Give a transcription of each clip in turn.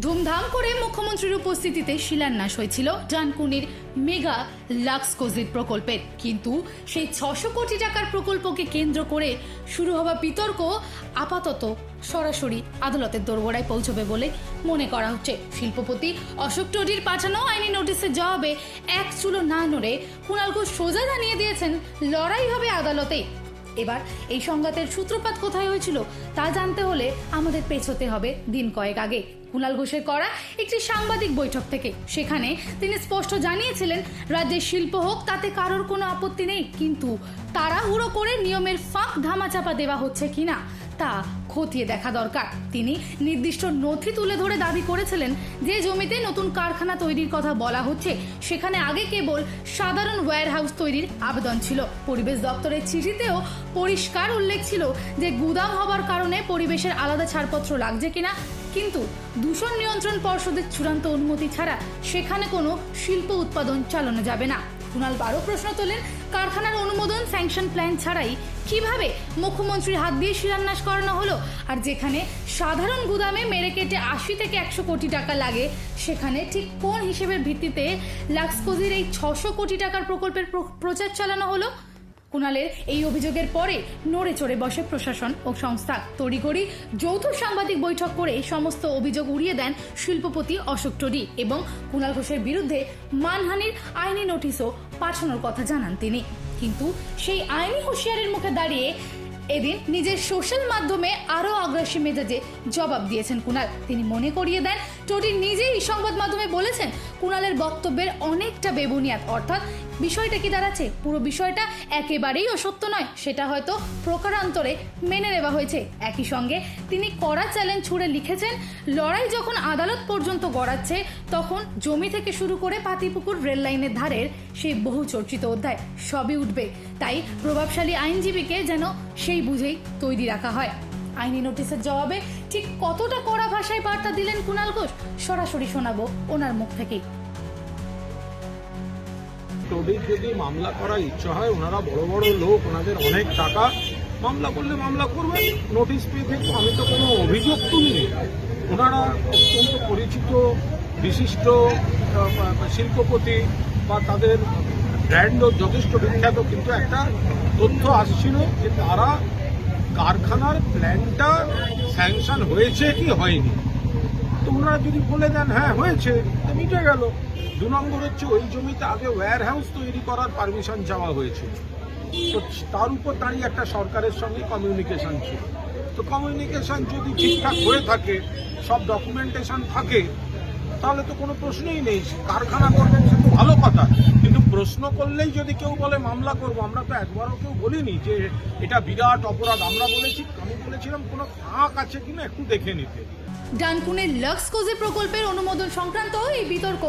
ধুমধাম করে মুখ্যমন্ত্রীর উপস্থিতিতে শিলান্যাস হয়েছিল ডানকুনির মেগা লাক্স কোজিড প্রকল্পের, কিন্তু সেই 600 কোটি টাকার প্রকল্পকে কেন্দ্র করে শুরু হওয়া বিতর্ক আপাতত সরাসরি আদালতের দোরগোড়ায় পৌঁছবে বলে মনে করা হচ্ছে। শিল্পপতি অশোক টোডির পাঠানো আইনি নোটিশের জবাবে এক চুলো না নড়ে কুণাল ঘোষ সোজা জানিয়ে দিয়েছেন লড়াই হবে আদালতে। এবার এই সংঘাতের সূত্রপাত কোথায় হয়েছিল তা জানতে হলে আমাদের পেছোতে হবে দিন কয়েক আগে কুণাল ঘোষের করা একটি সাংবাদিক বৈঠক থেকে। সেখানে তিনি স্পষ্ট জানিয়েছিলেন রাজ্যের শিল্প হোক তাতে কারোর কোনো আপত্তি নেই, কিন্তু তাড়াহুড়ো করে নিয়মের ফাঁক ধামাচাপা দেওয়া হচ্ছে কিনা তা খতিয়ে দেখা দরকার। তিনি নির্দিষ্ট নথি তুলে ধরে দাবি করেছিলেন যে জমিতে নতুন কারখানা তৈরির কথা বলা হচ্ছে সেখানে আগে কেবল সাধারণ ওয়্যারহাউস তৈরির আবেদন ছিল। পরিবেশ দপ্তরের চিঠিতেও পরিষ্কার উল্লেখ ছিল যে গুদাম হবার কারণে পরিবেশের আলাদা ছাড়পত্র লাগছে কিনা, কিন্তু দূষণ নিয়ন্ত্রণ পর্ষদের চূড়ান্ত অনুমতি ছাড়া সেখানে কোনো শিল্প উৎপাদন চালানো যাবে না। কুণাল বারো প্রশ্ন তোলেন, কারখানার অনুমোদন স্যাংশন প্ল্যান ছাড়াই কিভাবে মুখ্যমন্ত্রীর হাত দিয়ে শিলান্যাস করানো হলো? আর যেখানে সাধারণ গুদামে মেরে কেটে 80 থেকে 100 কোটি টাকা লাগে সেখানে ঠিক কোন হিসেবের ভিত্তিতে লাক্সকোজির এই 600 কোটি টাকার প্রকল্পের প্রচার চালানো হলো? কুণালের এই অভিযোগের পরে নড়ে চড়ে বসে প্রশাসন ও সংস্থা। তড়িঘড়ি যৌথ সাংবাদিক বৈঠক করে সমস্ত অভিযোগ উড়িয়ে দেন শিল্পপতি অশোক টোডি এবং কুণাল ঘোষের বিরুদ্ধে মানহানির আইনি নোটিশও পাঠানোর কথা জানান তিনি। কিন্তু সেই আইনি হুঁশিয়ারির মুখে দাঁড়িয়ে এদিন নিজের সোশ্যাল মাধ্যমে আরও আগ্রাসী মেজাজে জবাব দিয়েছেন কুণাল। তিনি মনে করিয়ে দেন টোডি নিজেই সংবাদ মাধ্যমে বলেছেন কুণালের বক্তব্যের অনেকটা বেবুনিয়াদ, অর্থাৎ বিষয়টা কি দাঁড়াচ্ছে পুরো বিষয়টা একেবারেই অসত্য নয়, সেটা হয়তো প্রকারান্তরে মেনে নেওয়া হয়েছে। একই সঙ্গে তিনি কড়া চ্যালেঞ্জ ছুড়ে লিখেছেন, লড়াই যখন আদালত পর্যন্ত গড়াচ্ছে তখন জমি থেকে শুরু করে পাতিপুকুর রেল লাইনের ধারের সেই বহু চর্চিত অধ্যায় সবই উঠবে, তাই প্রভাবশালী আইনজীবীকে যেন সেই বুঝেই তৈরি রাখা হয়। আইনি নোটিশের জবাবে ঠিক কতটা কড়া ভাষায় বার্তা দিলেন কুণাল ঘোষ সরাসরি শোনাবো ওনার মুখ থেকেই। টোডির যদি মামলা করার ইচ্ছা হয়, ওনারা বড় বড় লোক, ওনাদের অনেক টাকা, মামলা করলে মামলা করবে। নোটিশ পেয়ে থেকে আমি তো কোনো অভিযোগ তুলিনি। ওনারা অত্যন্ত পরিচিত বিশিষ্ট শিল্পপতি বা তাদের ব্র্যান্ডও যথেষ্ট বিখ্যাত, কিন্তু একটা তথ্য আসছিল যে তারা কারখানার প্ল্যানটা স্যাংশন হয়েছে কি হয়নি। তো ওনারা যদি বলে দেন হ্যাঁ হয়েছে, তো মিটে গেল। 2 নম্বর হচ্ছে ওই জমিতে আগে ওয়্যার হাউস তৈরি করার পারমিশন চাওয়া হয়েছিল, তো তার উপর দাঁড়িয়ে একটা সরকারের সঙ্গে কমিউনিকেশন ছিল। তো কমিউনিকেশন যদি ঠিকঠাক হয়ে থাকে, সব ডকুমেন্টেশন থাকে, তাহলে তো কোনো প্রশ্নই নেই। কারখানা করবেন সে তো ভালো কথা, কিন্তু প্রশ্ন করলেই যদি কেউ বলে মামলা করবো, আমরা তো একবারও কেউ বলিনি যে এটা বিরাট অপরাধ। আমি বলেছিলাম কোনো ফাঁক আছে কিনা একটু দেখে নিতে। ডানকুনির লাক্সকোজি প্রকল্পের অনুমোদন সংক্রান্ত এই বিতর্ক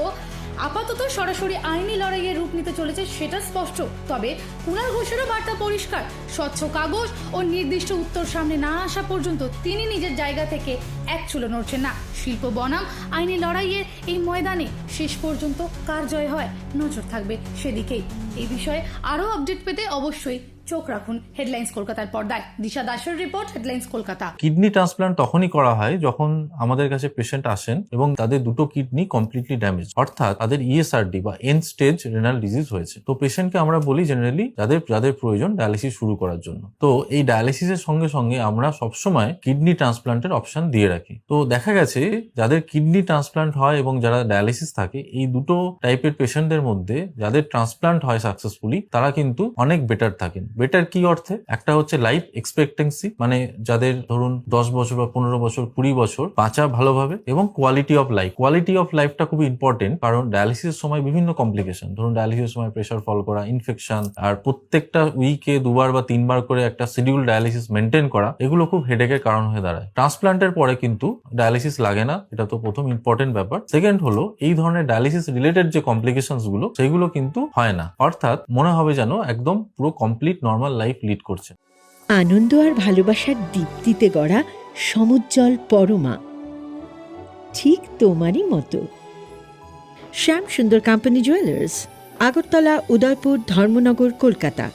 আপাতত সরাসরি আইনি লড়াইয়ের রূপ নিতে চলেছে সেটা স্পষ্ট। তবে কুণাল ঘোষেরও বার্তা পরিষ্কার, স্বচ্ছ কাগজ ও নির্দিষ্ট উত্তর সামনে না আসা পর্যন্ত তিনি নিজের জায়গা থেকে এক চুলো নড়ছেন না। শিল্প বনাম আইনি লড়াইয়ের এই ময়দানে শেষ পর্যন্ত কার জয় হয় নজর থাকবে সেদিকেই। এই বিষয়ে আরও আপডেট পেতে অবশ্যই চোখ রাখুন হেডলাইন্স কলকাতার পর্দায়। দিশা দাসের report, headlines Kolkata. Kidney transplant তখনই করা হয় যখন আমাদের কাছে পেশেন্ট আসেন এবং তাদের দুটো কিডনি কমপ্লিটলি ড্যামেজ, অর্থাৎ তাদের ইএসআরডি বা এন্ড স্টেজ রেনাল ডিজিজ হয়েছে। তো পেশেন্টকে আমরা বলি জেনারেলি যাদের প্রয়োজন ডায়ালিসিস শুরু করার জন্য। তো এই ডায়ালিসিসের সঙ্গে সঙ্গে আমরা সবসময় কিডনি ট্রান্সপ্লান্টের অপশন দিয়ে রাখি। তো দেখা গেছে যাদের কিডনি ট্রান্সপ্লান্ট হয় এবং যারা ডায়ালিসিস থাকে, এই দুটো টাইপের পেশেন্টদের মধ্যে যাদের ট্রান্সপ্লান্ট হয় সাকসেসফুলি তারা কিন্তু অনেক বেটার থাকেন। বেটার কি অর্থে? একটা হচ্ছে লাইফ এক্সপেক্টেন্সি, মানে যাদের ধরুন 10 বছর বা 15 বছর 20 বছর বাঁচা ভালোভাবে, এবং quality of life. Quality of লাইফটা খুবই ইম্পর্টেন্ট, কারণ ডায়ালিসিসের সময় বিভিন্ন কমপ্লিকেশন, ধরুন ডায়ালিসিসের সময় প্রেশার ফল করা, ইনফেকশন, আর প্রত্যেকটা উইকে 2 বার বা 3 বার করে একটা শিডিউল ডায়ালিসিস মেনটেন করা, এগুলো খুব হেডেকের কারণ হয়ে দাঁড়ায়। ট্রান্সপ্লান্টের পরে কিন্তু ডায়ালিসিস লাগে না, এটা তো প্রথম ইম্পর্টেন্ট ব্যাপার। সেকেন্ড হলো এই ধরনের ডায়ালিসিস রিলেটেড যে কমপ্লিকেশনস গুলো সেগুলো কিন্তু হয় না, অর্থাৎ মনে হবে যেন একদম পুরো কমপ্লিট নর্মাল লাইফ লিড করছে। আনন্দ আর ভালোবাসার দীপ্তিতে গড়া সমুজ্জ্বল পরমা, ঠিক তোমারই মতো। শ্যাম সুন্দর কোম্পানি জুয়েলার্স, আগরতলা, উদয়পুর, ধর্মনগর, কলকাতা।